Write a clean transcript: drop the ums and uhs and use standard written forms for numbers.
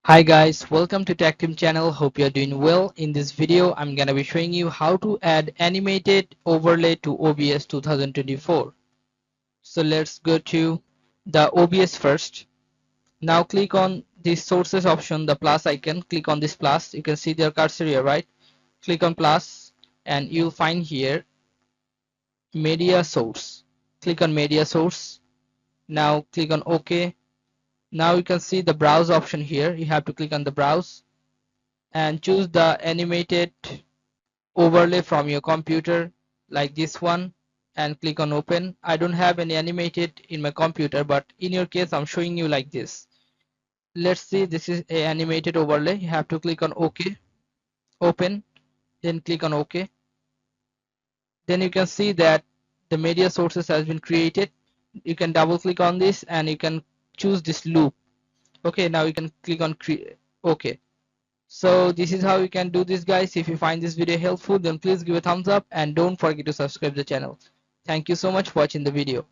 Hi guys, welcome to Tech Team channel. Hope you're doing well. In this video, I'm gonna be showing you how to add animated overlay to OBS 2024. So let's go to the OBS first. Now click on the sources option, the plus icon. Click on this plus. You can see their cursor here, right? Click on plus and you'll find here media source. Click on media source. Now click on OK. Now you can see the browse option here. You have to click on the browse and choose the animated overlay from your computer like this one and click on open. I don't have any animated in my computer, but in your case I'm showing you like this. Let's see, this is a animated overlay. You have to click on OK, open, then click on OK. Then you can see that the media sources has been created. You can double click on this and you can choose this loop. Okay, now you can click on create. OK. So this is how you can do this, guys. If you find this video helpful, then please give a thumbs up and don't forget to subscribe the channel. Thank you so much for watching the video.